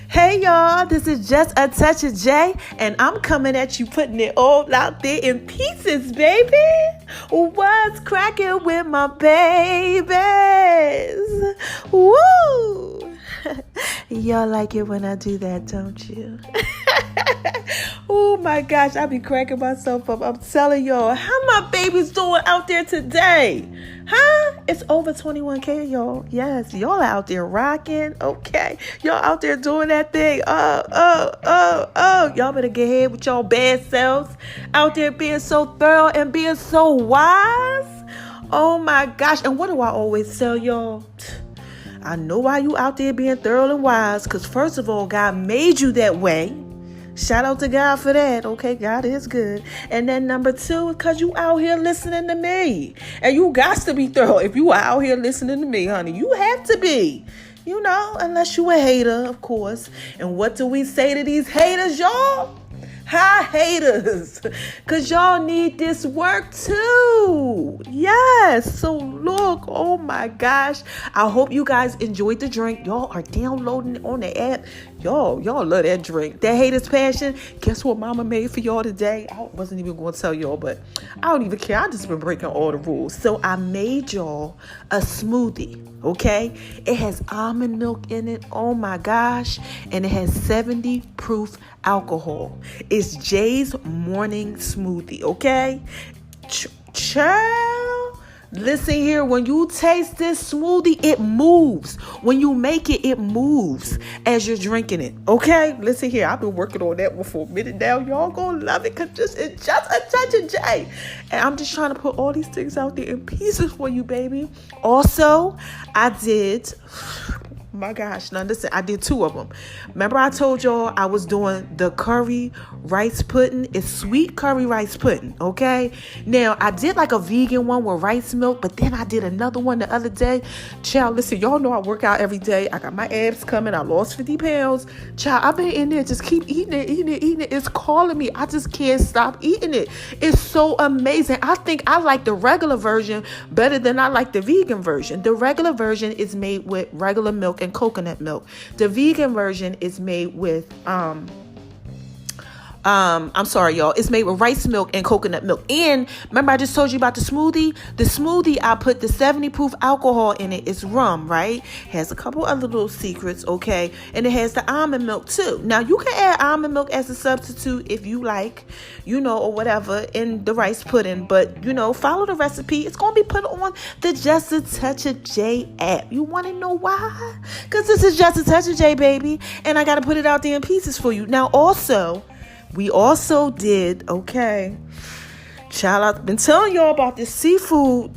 Hey y'all, this is Just a Touch of J, and I'm coming at you putting it all out there in pieces, baby. What's cracking with my babies? Woo! Y'all like it when I do that, don't you? Oh my gosh, I be cracking myself up. I'm telling y'all, how my babies doing out there today? Huh? It's over 21K, y'all. Yes, y'all out there rocking. Okay. Y'all out there doing that thing. Y'all better get ahead with y'all bad selves. Out there being so thorough and being so wise. Oh my gosh. And what do I always tell y'all? I know why you out there being thorough and wise. Because first of all, God made you that way. Shout out to God for that. Okay, God is good. And then number two, because you out here listening to me. And you got to be thorough. If you are out here listening to me, honey, you have to be. You know, unless you a hater, of course. And what do we say to these haters, y'all? Hi, haters. Because y'all need this work too. Yes. So look, oh my gosh. I hope you guys enjoyed the drink. Y'all are downloading it on the app. Y'all love that drink. That Haters Passion. Guess what mama made for y'all today? I wasn't even going to tell y'all, but I don't even care. I just been breaking all the rules. So I made y'all a smoothie, okay? It has almond milk in it. Oh my gosh. And it has 70 proof alcohol. It's Jay's morning smoothie, okay? Child. Listen here, when you taste this smoothie, it moves. When you make it, it moves as you're drinking it. Okay? Listen here, I've been working on that one for a minute now. Y'all gonna love it because it's just a touch of J. And I'm just trying to put all these things out there in pieces for you, baby. Also, I did... My gosh, now listen, I did 2 of them. Remember I told y'all I was doing the curry rice pudding? It's sweet curry rice pudding, okay? Now, I did like a vegan one with rice milk, but then I did another one the other day. Child, listen, y'all know I work out every day. I got my abs coming. I lost 50 pounds. Child, I've been in there, just keep eating it. It's calling me. I just can't stop eating it. It's so amazing. I think I like the regular version better than I like the vegan version. The regular version is made with regular milk and coconut milk. The vegan version is made with I'm sorry, y'all. It's made with rice milk and coconut milk. And remember I just told you about the smoothie? The smoothie, I put the 70 proof alcohol in it. It's rum, right? Has a couple other little secrets, okay? And it has the almond milk too. Now, you can add almond milk as a substitute if you like, you know, or whatever in the rice pudding. But, you know, follow the recipe. It's going to be put on the Just a Touch of J app. You want to know why? Because this is Just a Touch of J, baby. And I got to put it out there in pieces for you. Now, we also did, okay, child, I've been telling y'all about these seafood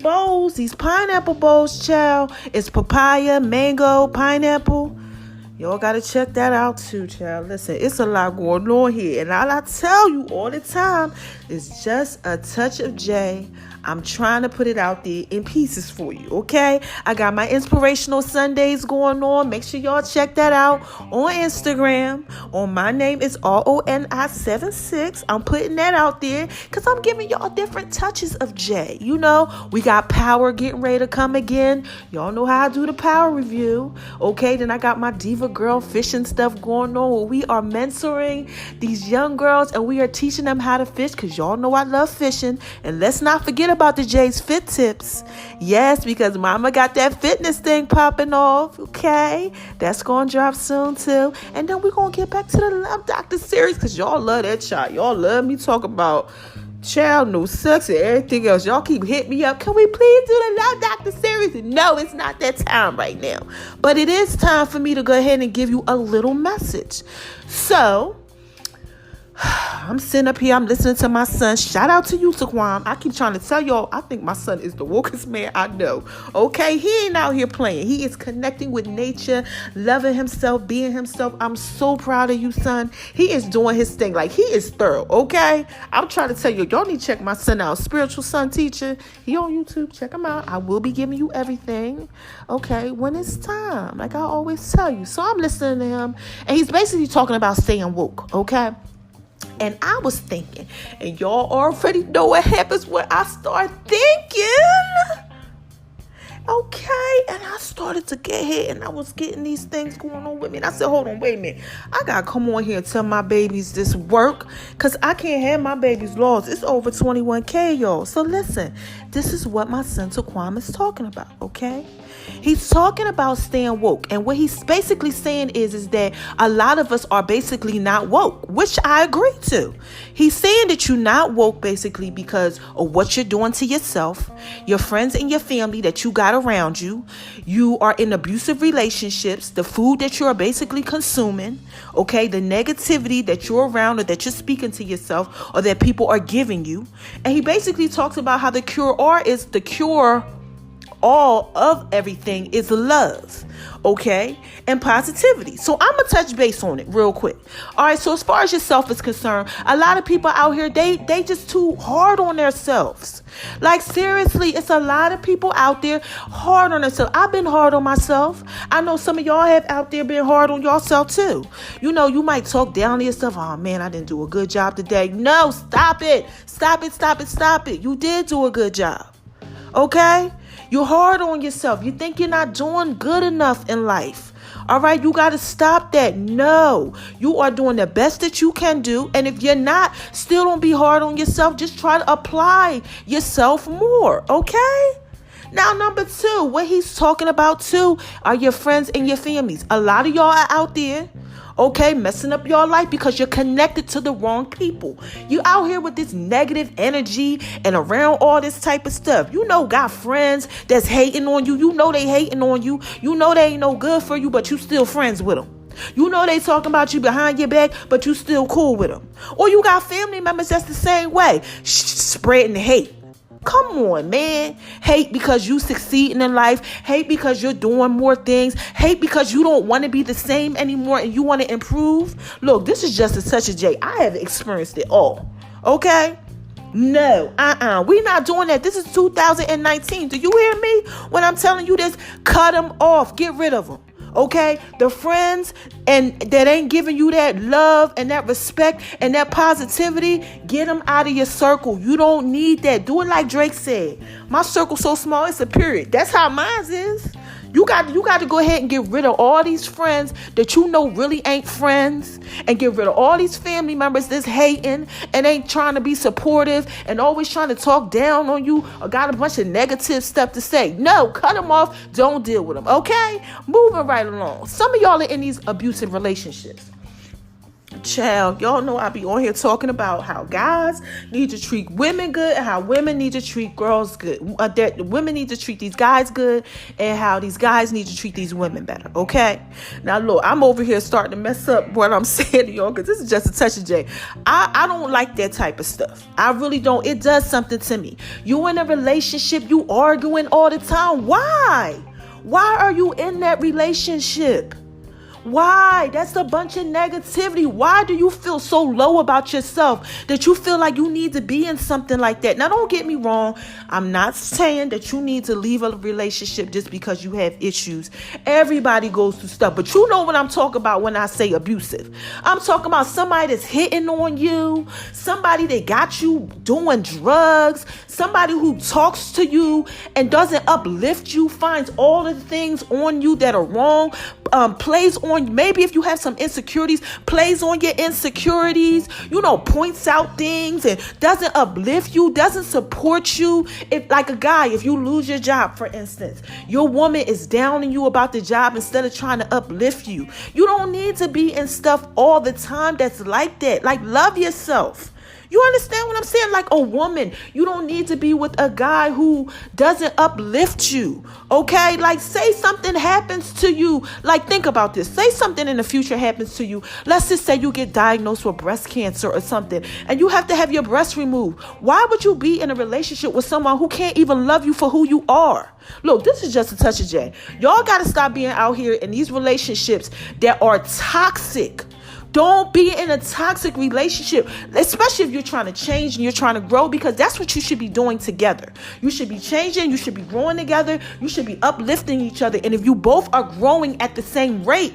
bowls, these pineapple bowls, child. It's papaya, mango, pineapple. Y'all got to check that out too, child. Listen, it's a lot going on here. And all I tell you all the time is Just a Touch of J. I'm trying to put it out there in pieces for you, okay? I got my inspirational Sundays going on. Make sure y'all check that out on Instagram. My name is RONI76. I'm putting that out there because I'm giving y'all different touches of J. You know, we got Power getting ready to come again. Y'all know how I do the Power review, okay? Then I got my Diva Girl fishing stuff going on where we are mentoring these young girls and we are teaching them how to fish because y'all know I love fishing. And let's not forget about the J's Fit Tips. Yes, because mama got that fitness thing popping off. Okay, that's gonna drop soon too. And then we're gonna get back to the Love Doctor series because y'all love that shot. Y'all love me talk about child, no sex and everything else. Y'all keep hitting me up. Can we please do the Love Doctor series? No, it's not that time right now. But it is time for me to go ahead and give you a little message. So I'm sitting up here, I'm listening to my son. Shout out to you, Taquan. I keep trying to tell y'all, I think my son is the wokest man I know. Okay, he ain't out here playing. He is connecting with nature, loving himself, being himself. I'm so proud of you, son. He is doing his thing. Like, he is thorough, okay? I'm trying to tell you, y'all need to check my son out. Spiritual Son Teacher. He on YouTube. Check him out. I will be giving you everything, okay, when it's time. Like I always tell you. So I'm listening to him, and he's basically talking about staying woke, okay? And I was thinking, and y'all already know what happens when I start thinking. Okay, started to get hit and I was getting these things going on with me. And I said, hold on, wait a minute. I got to come on here and tell my babies this work because I can't have my babies lost. It's over 21K, y'all. So listen, this is what my son Taquan is talking about, okay? He's talking about staying woke. And what he's basically saying is that a lot of us are basically not woke, which I agree to. He's saying that you're not woke basically because of what you're doing to yourself, your friends and your family that you got around you. You are in abusive relationships, the food that you're basically consuming, okay, the negativity that you're around or that you're speaking to yourself or that people are giving you. And he basically talks about how the cure all of everything is love, okay, and positivity. So I'm gonna touch base on it real quick. All right, so as far as yourself is concerned, a lot of people out here, they just too hard on themselves. Like seriously, it's a lot of people out there hard on themselves. I've been hard on myself. I know some of y'all have out there been hard on yourself too. You know, you might talk down to yourself. Oh man, I didn't do a good job today. No, stop it. Stop it, stop it, stop it. You did do a good job, okay? You're hard on yourself. You think you're not doing good enough in life. All right, you got to stop that. No, you are doing the best that you can do. And if you're not, still don't be hard on yourself. Just try to apply yourself more, okay? Now, number 2, what he's talking about too are your friends and your families. A lot of y'all are out there, okay, messing up your life because you're connected to the wrong people. You out here with this negative energy and around all this type of stuff. You know, got friends that's hating on you. You know they hating on you. You know they ain't no good for you, but you still friends with them. You know they talking about you behind your back, but you still cool with them. Or you got family members that's the same way, spreading hate. Come on, man. Hate because you succeeding in life. Hate because you're doing more things. Hate because you don't want to be the same anymore and you want to improve. Look, this is just such a J. I have experienced it all. Okay? No, we're not doing that. This is 2019. Do you hear me when I'm telling you this? Cut them off. Get rid of them. Okay, the friends and that ain't giving you that love and that respect and that positivity, get them out of your circle. You don't need that. Do it like Drake said. My circle's so small, it's a period. That's how mine is. You got to go ahead and get rid of all these friends that you know really ain't friends, and get rid of all these family members that's hating and ain't trying to be supportive and always trying to talk down on you or got a bunch of negative stuff to say. No, cut them off. Don't deal with them. Okay? Moving right along. Some of y'all are in these abusive relationships. Child, y'all know I be on here talking about how guys need to treat women good and how women need to treat girls good. That women need to treat these guys good and how these guys need to treat these women better. Okay? Now, look, I'm over here starting to mess up what I'm saying to y'all because this is just a touch of J. I don't like that type of stuff. I really don't. It does something to me. You in a relationship, you arguing all the time. Why? Why are you in that relationship? Why? That's a bunch of negativity. Why do you feel so low about yourself that you feel like you need to be in something like that? Now, don't get me wrong. I'm not saying that you need to leave a relationship just because you have issues. Everybody goes through stuff. But you know what I'm talking about when I say abusive. I'm talking about somebody that's hitting on you, somebody that got you doing drugs, somebody who talks to you and doesn't uplift you, finds all of the things on you that are wrong, plays on, maybe if you have some insecurities, plays on your insecurities, you know, points out things and doesn't uplift you, doesn't support you. If like a guy, if you lose your job, for instance, your woman is downing you about the job instead of trying to uplift you. You don't need to be in stuff all the time that's like that. Like, love yourself. You understand what I'm saying? Like a woman, you don't need to be with a guy who doesn't uplift you. Okay? Like, say something happens to you. Like, think about this. Say something in the future happens to you. Let's just say you get diagnosed with breast cancer or something and you have to have your breast removed. Why would you be in a relationship with someone who can't even love you for who you are? Look, this is just a touch of J. Y'all got to stop being out here in these relationships that are toxic. Don't be in a toxic relationship, especially if you're trying to change and you're trying to grow, because that's what you should be doing together. You should be changing. You should be growing together. You should be uplifting each other. And if you both are growing at the same rate,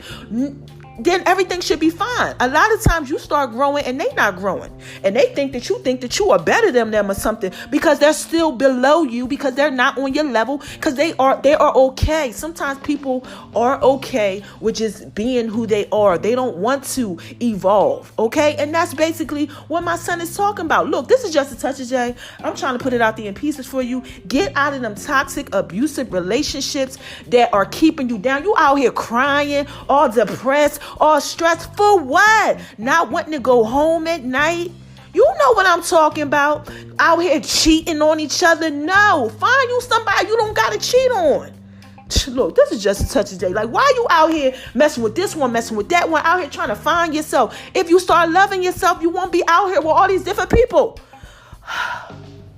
then everything should be fine. A lot of times you start growing and they not growing. And they think that you are better than them or something because they're still below you, because they're not on your level, because they are okay. Sometimes people are okay with just being who they are. They don't want to evolve, okay? And that's basically what my son is talking about. Look, this is just a touch of J. I'm trying to put it out there in pieces for you. Get out of them toxic, abusive relationships that are keeping you down. You out here crying, all depressed, all stressed for what? Not wanting to go home at night. You know what I'm talking about. Out here cheating on each other. No, find you somebody you don't gotta cheat on. Look, this is just a touch of J. Like, why are you out here messing with this one, messing with that one, out here trying to find yourself? If you start loving yourself, you won't be out here with all these different people.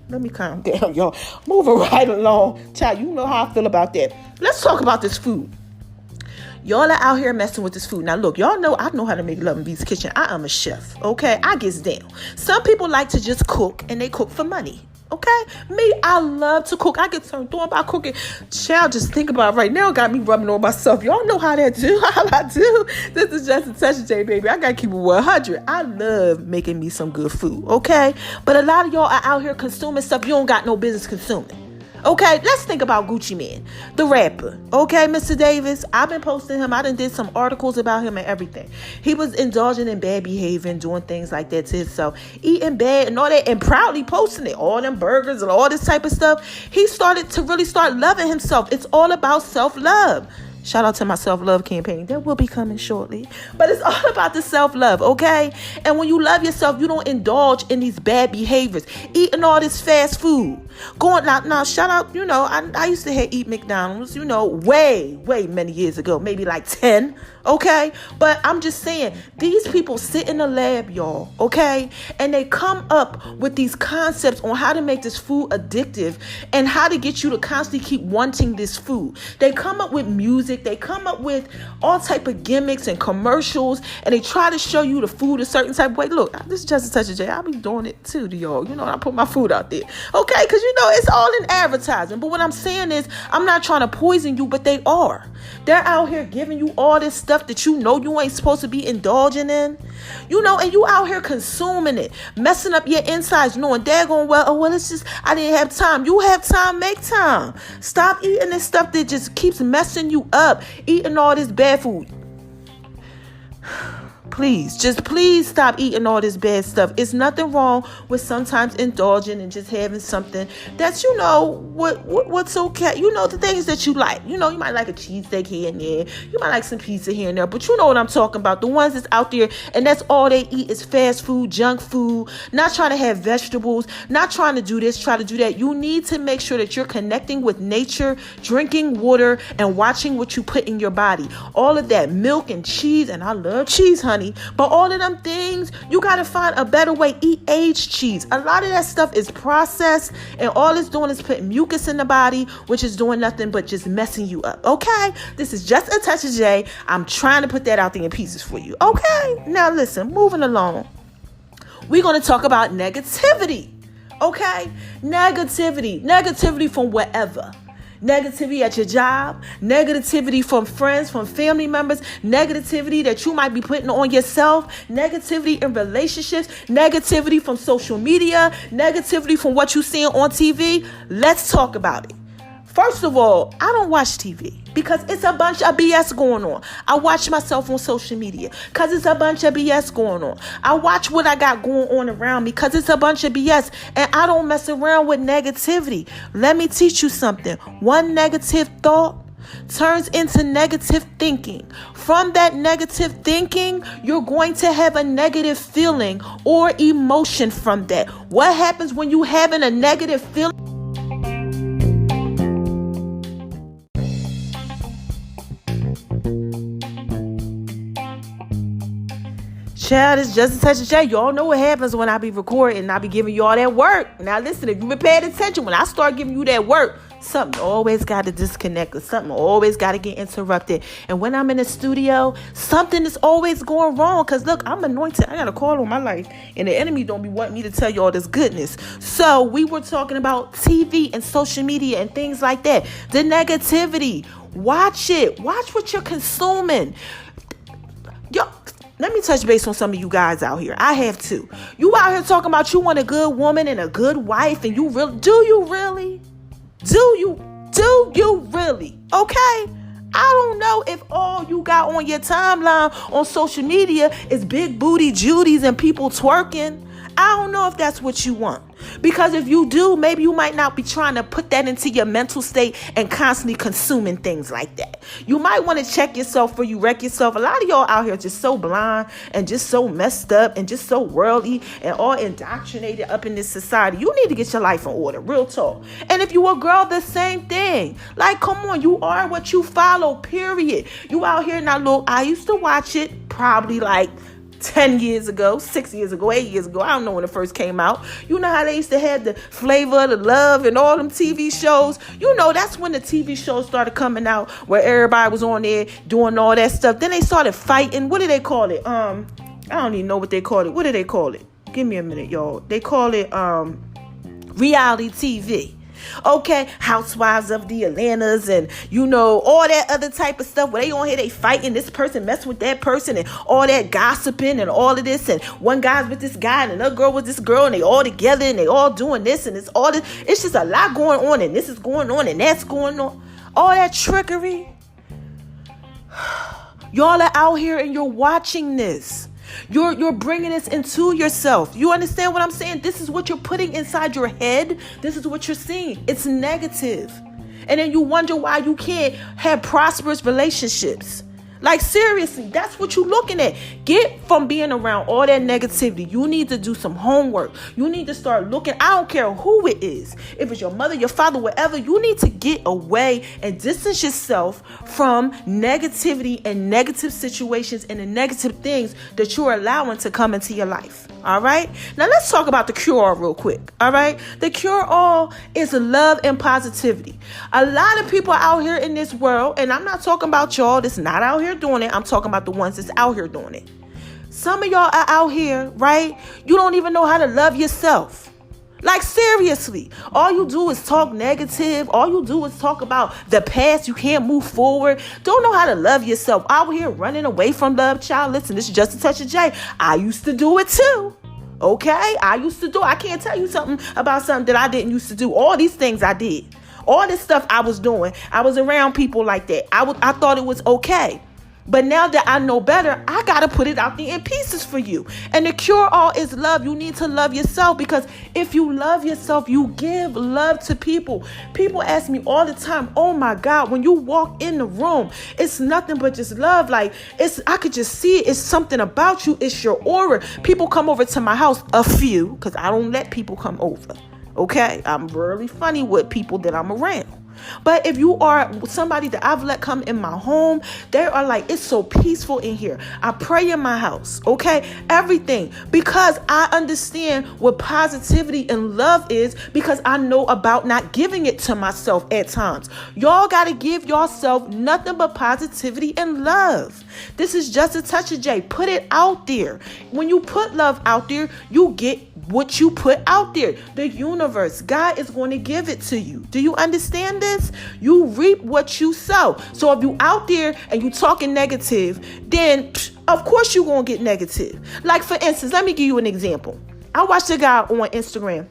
Let me calm down, y'all. Moving right along. Child, you know how I feel about that. Let's talk about this food. Y'all are out here messing with this food. Now, look, y'all know I know how to make love in B's Kitchen. I am a chef, okay? I gets down. Some people like to just cook, and they cook for money, okay? Me, I love to cook. I get turned on by cooking. Child, just think about it right now. Got me rubbing on myself. Y'all know how that do. How I do. This is just a touch of J, baby. I got to keep it 100. I love making me some good food, okay? But a lot of y'all are out here consuming stuff you don't got no business consuming. Okay, let's think about Gucci Mane, the rapper. Okay, Mr. Davis, I've been posting him. I done did some articles about him and everything. He was indulging in bad behavior and doing things like that to himself, eating bad and all that, and proudly posting it, all them burgers and all this type of stuff. He started to really start loving himself. It's all about self-love. Shout out to my self-love campaign. That will be coming shortly. But it's all about the self-love, okay? And when you love yourself, you don't indulge in these bad behaviors. Eating all this fast food. Going now shout out, I used to eat McDonald's, way many years ago. Maybe like 10, okay? But I'm just saying, these people sit in the lab, y'all, okay? And they come up with these concepts on how to make this food addictive and how to get you to constantly keep wanting this food. They come up with music. They come up with all type of gimmicks and commercials, and they try to show you the food a certain type of way. Look, this is just a touch of J. I be doing it too to y'all. I put my food out there. Okay, because it's all in advertising. But what I'm saying is, I'm not trying to poison you, but they are. They're out here giving you all this stuff that you ain't supposed to be indulging in. And you out here consuming it, messing up your insides, knowing daggone it's just, I didn't have time. You have time, make time. Stop eating this stuff that just keeps messing you up, eating all this bad food. Please stop eating all this bad stuff. It's nothing wrong with sometimes indulging and just having something that's, what's okay. The things that you like. You might like a cheesesteak here and there. You might like some pizza here and there. But you know what I'm talking about. The ones that's out there and that's all they eat is fast food, junk food, not trying to have vegetables, not trying to do this, try to do that. You need to make sure that you're connecting with nature, drinking water, and watching what you put in your body. All of that milk and cheese, and I love cheese, honey. But all of them things, you got to find a better way. Eat aged cheese. A lot of that stuff is processed, and all it's doing is putting mucus in the body, which is doing nothing but just messing you up. Okay? This is just a touch of J. I'm trying to put that out there in pieces for you. Okay? Now listen, moving along. We're going to talk about negativity. Okay? Negativity from wherever. Negativity at your job, negativity from friends, from family members, negativity that you might be putting on yourself, negativity in relationships, negativity from social media, negativity from what you're seeing on TV. Let's talk about it. First of all, I don't watch TV because it's a bunch of BS going on. I watch myself on social media because it's a bunch of BS going on. I watch what I got going on around me because it's a bunch of BS, and I don't mess around with negativity. Let me teach you something. One negative thought turns into negative thinking. From that negative thinking, you're going to have a negative feeling or emotion from that. What happens when you having a negative feeling? Child, it's just a touch of J. Y'all know what happens when I be recording and I be giving y'all that work. Now listen, if you've been paying attention, when I start giving you that work, something always got to disconnect or something always got to get interrupted. And when I'm in the studio, something is always going wrong. Because look, I'm anointed. I got a call on my life. And the enemy don't be wanting me to tell you all this goodness. So we were talking about TV and social media and things like that. The negativity. Watch it. Watch what you're consuming. let me touch base on some of you guys out here. I have too. You out here talking about you want a good woman and a good wife, and you really, do you really? Do you really? Okay? I don't know if all you got on your timeline on social media is big booty Judies and people twerking. I don't know if that's what you want. Because if you do, maybe you might not be trying to put that into your mental state and constantly consuming things like that. You might want to check yourself before you wreck yourself. A lot of y'all out here are just so blind and just so messed up and just so worldly and all indoctrinated up in this society. You need to get your life in order. Real talk. And if you a girl, the same thing. Like, come on, you are what you follow, period. You out here now, look, I used to watch it probably like 10 years ago, 6 years ago, 8 years ago. I don't know when it first came out. You know how they used to have the Flavor of the Love and all them TV shows? You know, that's when the TV shows started coming out where everybody was on there doing all that stuff. Then they started fighting. What do they call it? I don't even know what they call it. What do they call it? Give me a minute, y'all. They call it reality TV. Okay, Housewives of the Atlantas and, you know, all that other type of stuff where they on here, they fighting, this person messing with that person and all that gossiping and all of this, and one guy's with this guy and another girl with this girl and they all together and they all doing this and it's all this. It's just a lot going on and this is going on and that's going on. All that trickery. Y'all are out here and you're watching this. You're bringing this into yourself. You understand what I'm saying? This is what you're putting inside your head. This is what you're seeing. It's negative. And then you wonder why you can't have prosperous relationships. Like, seriously, that's what you're looking at. Get from being around all that negativity. You need to do some homework. You need to start looking. I don't care who it is. If it's your mother, your father, whatever, you need to get away and distance yourself from negativity and negative situations and the negative things that you're allowing to come into your life. All right. Now let's talk about the cure-all real quick. All right. The cure-all is love and positivity. A lot of people out here in this world, and I'm not talking about y'all that's not out here doing it. I'm talking about the ones that's out here doing it. Some of y'all are out here, right? You don't even know how to love yourself. Like, seriously, all you do is talk negative. All you do is talk about the past. You can't move forward. Don't know how to love yourself. Out here running away from love, child. Listen, this is just a touch of J. I used to do it too. Okay? I used to do it. I can't tell you something about something that I didn't used to do. All these things I did. All this stuff I was doing. I was around people like that. I thought it was okay. But now that I know better, I got to put it out there in pieces for you. And the cure-all is love. You need to love yourself, because if you love yourself, you give love to people. People ask me all the time, oh my God, when you walk in the room, it's nothing but just love. Like, I could just see it. It's something about you. It's your aura. People come over to my house, a few, because I don't let people come over. Okay? I'm really funny with people that I'm around. But if you are somebody that I've let come in my home, they are like, it's so peaceful in here. I pray in my house, okay? Everything. Because I understand what positivity and love is, because I know about not giving it to myself at times. Y'all got to give yourself nothing but positivity and love. This is just a touch of J. Put it out there. When you put love out there, you get what you put out there. The universe, God is going to give it to you. Do you understand this? You reap what you sow. So if you out there and you talking negative, then of course you're going to get negative. Like, for instance, let me give you an example. I watched a guy on Instagram,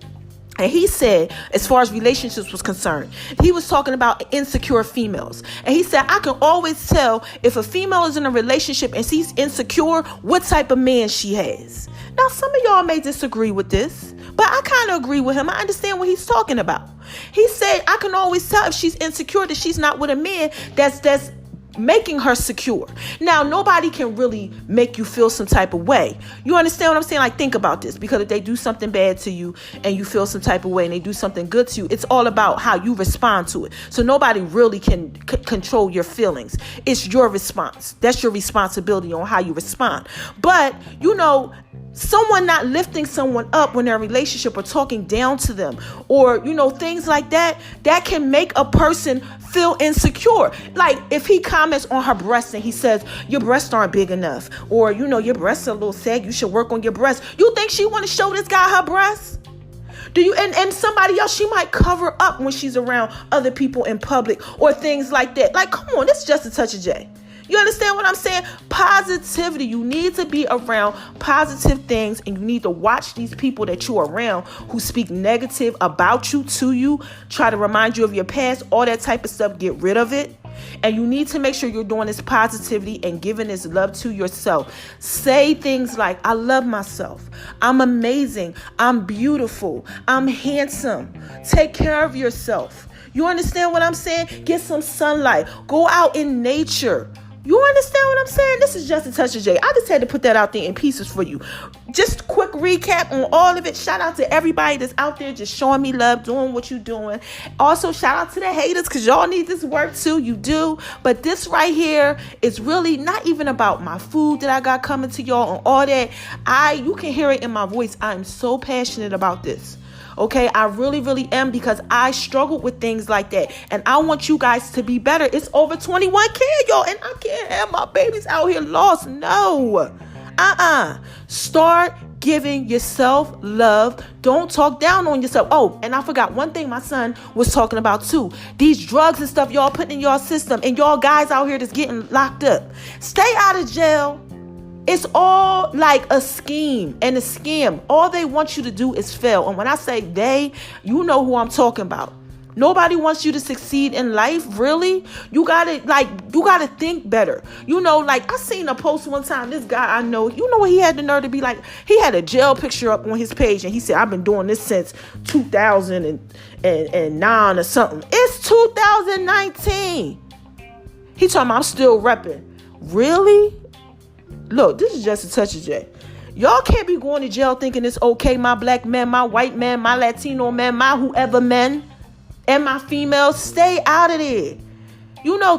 and he said, as far as relationships was concerned, he was talking about insecure females. And he said, I can always tell if a female is in a relationship and she's insecure, what type of man she has. Now, some of y'all may disagree with this, but I kind of agree with him. I understand what he's talking about. He said, I can always tell if she's insecure that she's not with a man that's making her secure. Now, nobody can really make you feel some type of way. You understand what I'm saying? Like, think about this, because if they do something bad to you and you feel some type of way and they do something good to you, it's all about how you respond to it. So nobody really can control your feelings. It's your response. That's your responsibility on how you respond. But, you know, someone not lifting someone up when they're in a relationship or talking down to them or, you know, things like that, that can make a person feel insecure. Like, if he comments on her breasts and he says, your breasts aren't big enough, or, you know, your breasts are a little sag, you should work on your breasts. You think she want to show this guy her breasts? Do you? And somebody else, she might cover up when she's around other people in public or things like that. Like, come on, this is just a touch of J. You understand what I'm saying? Positivity. You need to be around positive things, and you need to watch these people that you're around who speak negative about you, to you, try to remind you of your past, all that type of stuff. Get rid of it. And you need to make sure you're doing this positivity and giving this love to yourself. Say things like, I love myself. I'm amazing. I'm beautiful. I'm handsome. Take care of yourself. You understand what I'm saying? Get some sunlight. Go out in nature. You understand what I'm saying? This is just a touch of J. I just had to put that out there in pieces for you. Just quick recap on all of it. Shout out to everybody that's out there just showing me love, doing what you're doing. Also, shout out to the haters, because y'all need this work too. You do. But this right here is really not even about my food that I got coming to y'all and all that. You can hear it in my voice. I am so passionate about this. Okay, I really, really am, because I struggled with things like that. And I want you guys to be better. It's over 21K, y'all. And I can't have my babies out here lost. No. Start giving yourself love. Don't talk down on yourself. Oh, and I forgot one thing my son was talking about too. These drugs and stuff y'all putting in your system, and y'all guys out here that's getting locked up. Stay out of jail. It's all like a scheme and a scam. All they want you to do is fail. And when I say they, you know who I'm talking about. Nobody wants you to succeed in life, really. You gotta think better. I seen a post one time, this guy I know, what he had the nerve to be like, he had a jail picture up on his page, and he said, I've been doing this since 2009 or something. It's 2019. He told me I'm still repping. Really? Look, this is just a touch of J. Y'all can't be going to jail thinking it's okay, my black men, my white men, my Latino men, my whoever men, and my females. Stay out of there.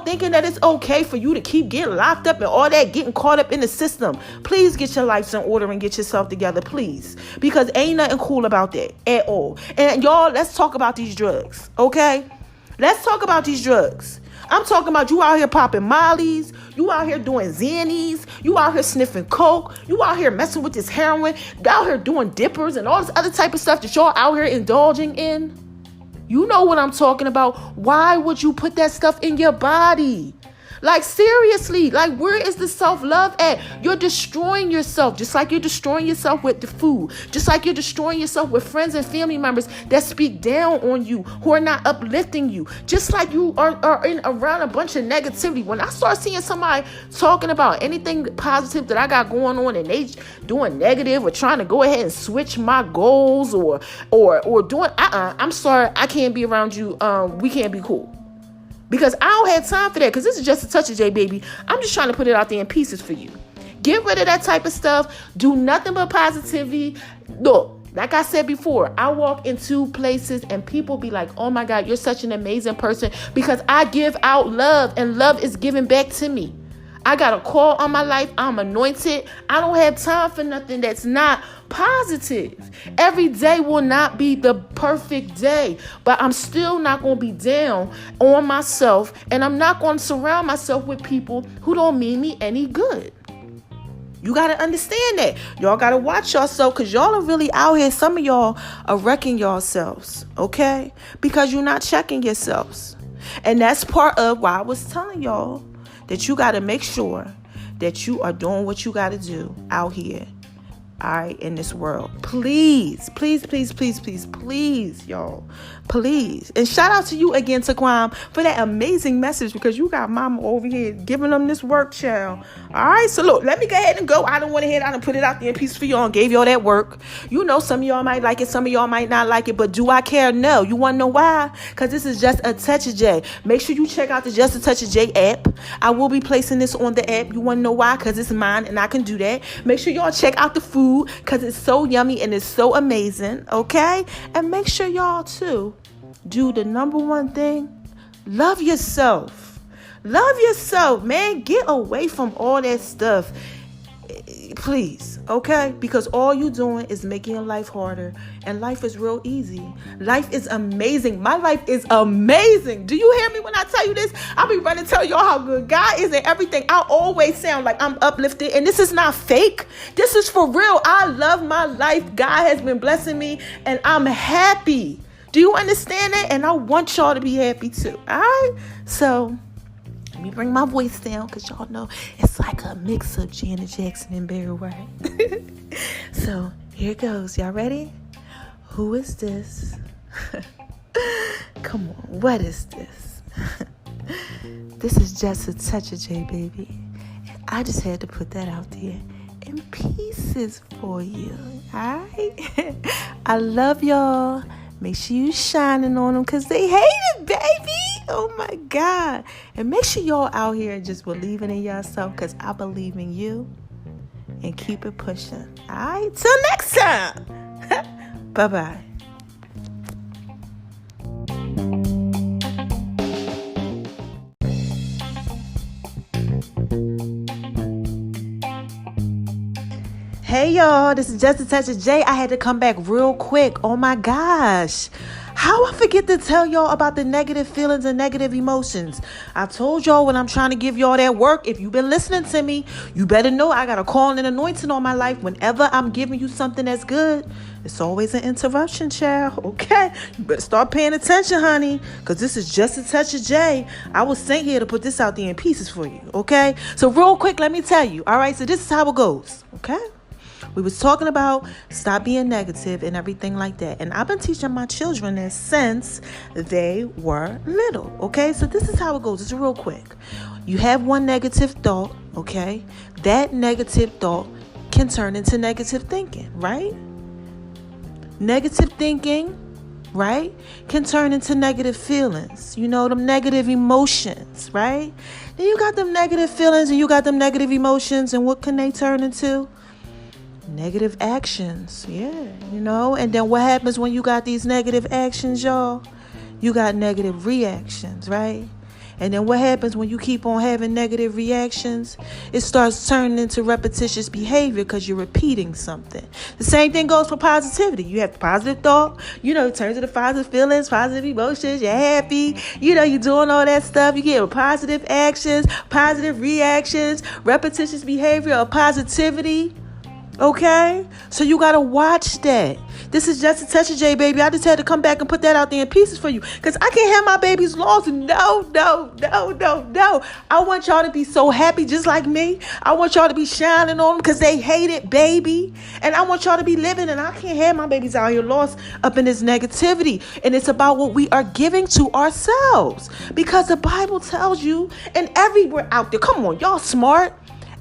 Thinking that it's okay for you to keep getting locked up and all that, getting caught up in the system. Please get your lives in order and get yourself together, please. Because ain't nothing cool about that at all. And y'all, let's talk about these drugs, okay? Let's talk about these drugs. I'm talking about you out here popping mollies, you out here doing Xannies, you out here sniffing coke, you out here messing with this heroin, you out here doing dippers and all this other type of stuff that y'all out here indulging in. You know what I'm talking about. Why would you put that stuff in your body? Like, seriously, like, where is the self-love at? You're destroying yourself, just like you're destroying yourself with the food, just like you're destroying yourself with friends and family members that speak down on you, who are not uplifting you, just like you are around a bunch of negativity. When I start seeing somebody talking about anything positive that I got going on, and they doing negative or trying to go ahead and switch my goals or doing, I'm sorry, I can't be around you. We can't be cool. Because I don't have time for that. Because this is just a touch of J, baby. I'm just trying to put it out there in pieces for you. Get rid of that type of stuff. Do nothing but positivity. Look, like I said before, I walk into places and people be like, oh my God, you're such an amazing person. Because I give out love, and love is given back to me. I got a call on my life. I'm anointed. I don't have time for nothing that's not positive. Every day will not be the perfect day, but I'm still not going to be down on myself, and I'm not going to surround myself with people who don't mean me any good. You got to understand that. Y'all got to watch yourself, because y'all are really out here. Some of y'all are wrecking yourselves, okay? Because you're not checking yourselves. And that's part of why I was telling y'all that you got to make sure that you are doing what you got to do out here, all right, in this world. Please, please, please, please, please, please, y'all. Please. And shout out to you again, Taquam, for that amazing message, because you got mama over here giving them this work, child. All right, so look, let me go ahead and go. I don't want to head out and put it out there in peace for y'all and gave y'all that work. Some of y'all might like it, some of y'all might not like it, but do I care? No. You want to know why? Because this is just a touch of J. Make sure you check out the Just a Touch of J app. I will be placing this on the app. You want to know why? Because it's mine and I can do that. Make sure y'all check out the food, because it's so yummy and it's so amazing, okay? And make sure y'all, too, do the number one thing. Love yourself. Love yourself, man. Get away from all that stuff. Please, okay? Because all you doing is making your life harder. And life is real easy. Life is amazing. My life is amazing. Do you hear me when I tell you this? I'll be running to tell y'all how good God is and everything. I always sound like I'm uplifted. And this is not fake. This is for real. I love my life. God has been blessing me. And I'm happy. Do you understand that? And I want y'all to be happy too. All right? So Let me bring my voice down because y'all know it's like a mix of Janet Jackson and Barry White. So here it goes. Y'all ready? Who is this? Come on. What is this? This is just a touch of J, baby. And I just had to put that out there in pieces for you. All right? I love y'all. Make sure you shining on them because they hate it, baby. Oh, my God. And make sure y'all out here just believing in yourself because I believe in you. And keep it pushing. All right? Till next time. Bye-bye. Hey y'all, this is Just a Touch of J. I had to come back real quick. Oh my gosh. How I forget to tell y'all about the negative feelings and negative emotions. I told y'all when I'm trying to give y'all that work, if you've been listening to me, you better know I got a call and anointing on my life. Whenever I'm giving you something that's good, it's always an interruption, child. Okay? You better start paying attention, honey, because this is Just a Touch of J. I was sent here to put this out there in pieces for you. Okay? So real quick, let me tell you. All right? So this is how it goes. Okay? We was talking about stop being negative and everything like that. And I've been teaching my children this since they were little. Okay, so this is how it goes. It's real quick. You have one negative thought, okay? That negative thought can turn into negative thinking, right? Negative thinking, right, can turn into negative feelings. You know, them negative emotions, right? Then you got them negative feelings and you got them negative emotions. And what can they turn into? Negative actions, yeah, you know. And then what happens when you got these negative actions, y'all? You got negative reactions, right? And then what happens when you keep on having negative reactions? It starts turning into repetitious behavior because you're repeating something. The same thing goes for positivity. You have positive thought, you know, it turns into positive feelings, positive emotions, you're happy, you know, you're doing all that stuff. You get positive actions, positive reactions, repetitious behavior of positivity. Okay, so you gotta watch that. This is Just a Touch of J, baby. I just had to come back and put that out there in pieces for you because I can't have my babies lost. No. I want y'all to be so happy just like me. I want y'all to be shining on them because they hate it, baby. And I want y'all to be living, and I can't have my babies out here lost up in this negativity. And it's about what we are giving to ourselves because the Bible tells you, and everywhere out there, come on, y'all smart.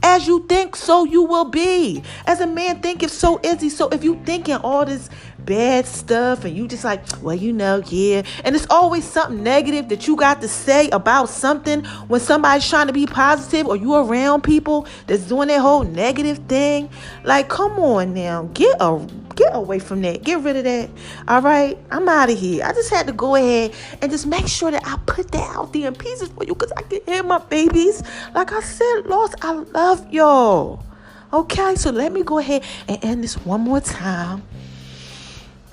As you think, so you will be. As a man thinketh, so is he. So if you thinking all this bad stuff and you just like, well, you know, yeah. And it's always something negative that you got to say about something when somebody's trying to be positive or you around people that's doing that whole negative thing. Like, come on now. Get away from that. Get rid of that. All right? I'm out of here. I just had to go ahead and just make sure that I put that out there in pieces for you because I can hear my babies. Like I said, Lost, I love y'all. Okay? So let me go ahead and end this one more time.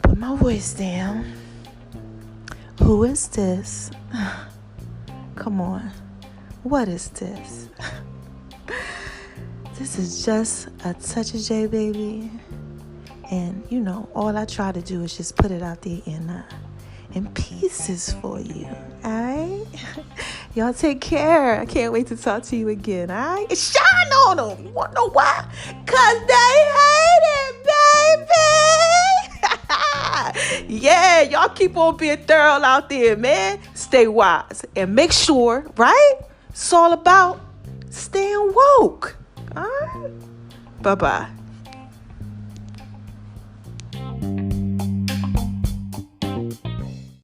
Put my voice down. Who is this? Come on. What is this? This is Just a Touch of J, baby. And, you know, all I try to do is just put it out there in pieces for you. All right? Y'all take care. I can't wait to talk to you again. All right? And shine on them. You want to know why? Because they hate it, baby. Yeah, y'all keep on being thorough out there, man. Stay wise. And make sure, right? It's all about staying woke. All right? Bye-bye.